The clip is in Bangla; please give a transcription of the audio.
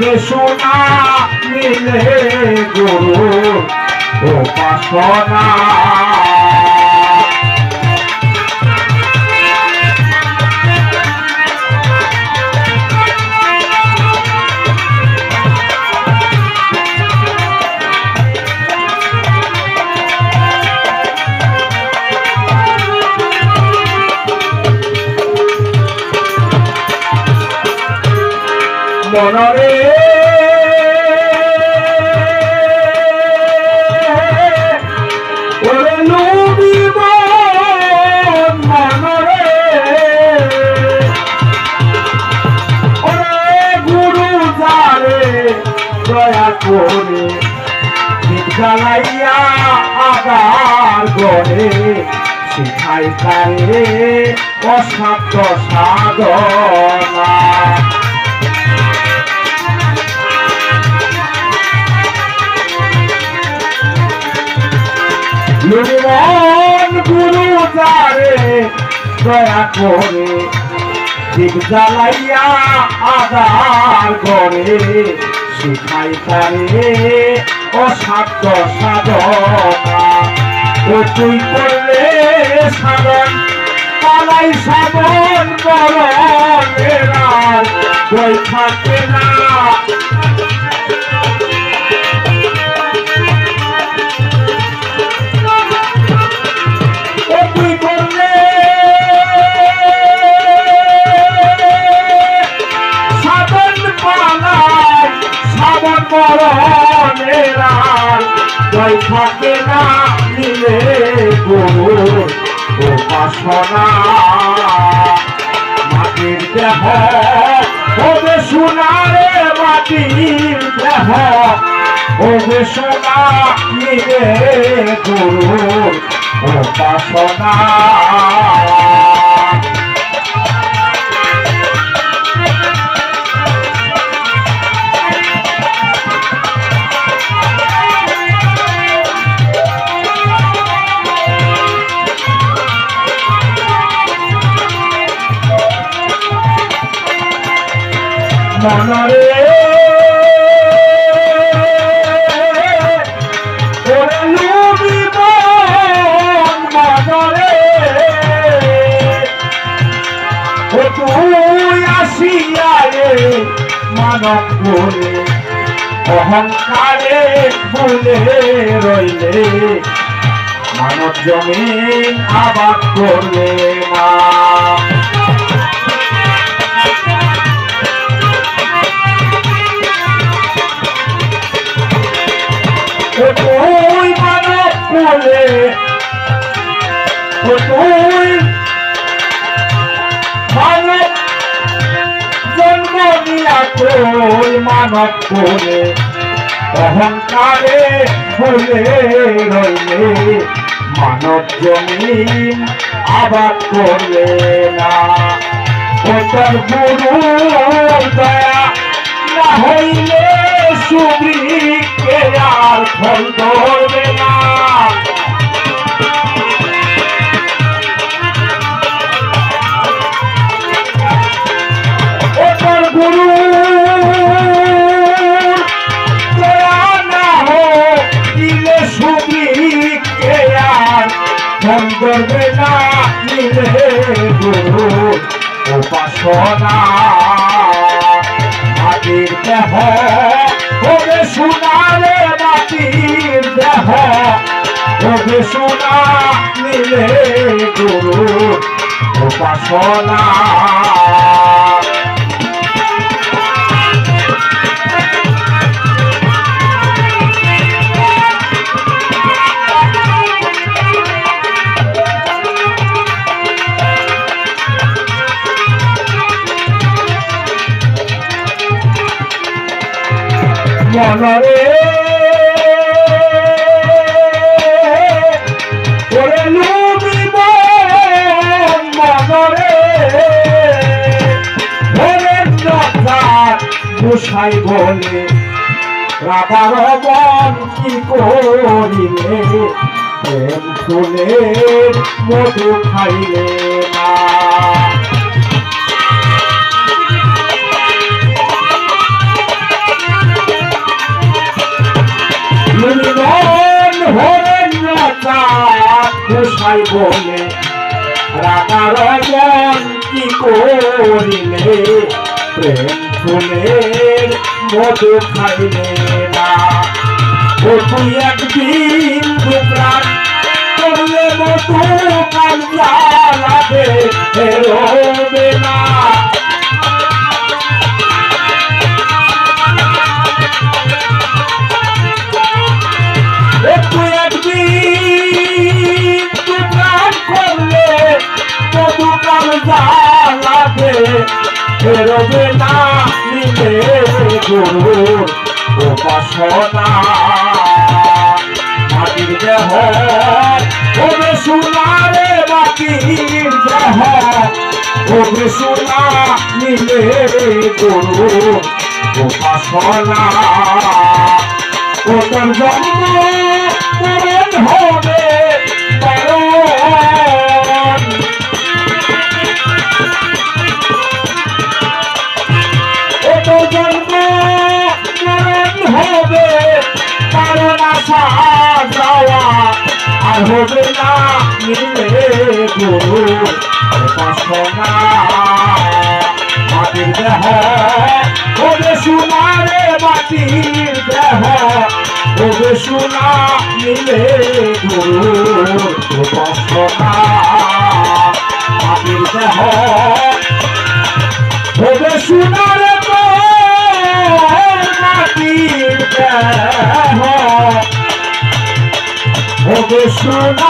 ওরে সোনা নিলে গুরুর উপাসনা মনরে ওরে লুবিব মনরে ওরে গুরু যারে দয়া করে জ্বালাইয়া আবার গড়ে শিখাই তারে অসাধ্য সাধনা মন গুরু যারে দয়া করে ঠিক জ্বালাইয়া আদার করে শিখাই তারে অসাধ্য সাধনা ও তুই করলে সাধন পালাই সাধন বড়েরা বই থাকে না জয় থাকে না নিলে গুরুর উপাসনা মাটির দেহ হবে সোনারে মাটির দেহ হবে সোনা নিলে গুরুর উপাসনা মনরে ওরে লুবিব মনরে ও তুই আসিয়া রে মানব বলে অহংকারে ভুলে রইলে মানব জমিন আবাদ করলে না তুই মানব বলে তুই মানব জন্ম নিয়া তুই মানব বলে অহংকারে ভুলে রইলে মানব জমিন আবাদ করলে না ও তোর গুরু দয়া না হইলে সুবিকে আর ফল ধরবে না ও তোর গুরু দয়া না হইলে সুবিকে আর ফল ধরবে না নিলে গুরু উপাসনা মাটির দেহ হবে সোনারে মাটির দেহ হবে সোনা নিলে গুরু উপাসনা মনরে ওরে লুবিব মনরে গোসাই বলে রাধার মন কি করিলে প্রেম ফুলে মধু খাইলে না বলে রাধার মন কি করিলে প্রেম ফুলের মধু খাইলে না ও তুই একদিন দুপ্রাণ করলে মধু কান্না লাগে বেরোবে না তুই একদিন দুপ্রাণ করলে মধু কান্না লাগে বেরোবে না নিলে গুরুর উপাসনা মাটির দেহ ওরে সোনারে মাটির দেহ ওরে সোনা নিলে গুরুর উপাসনা ওটার জন্ম মরণ হবে মরণ ওটার জন্ম মরণ হবে কারণ আসা যাওয়া আর হবে না মিলে গুরু উপাসনা মাটির দেহ ওরে সোনারে মাটির দেহ ওরে সোনা মিলে গুরু উপাসনা মাটির দেহ ওরে সোনারে মাটির দেহ ওরে সোনা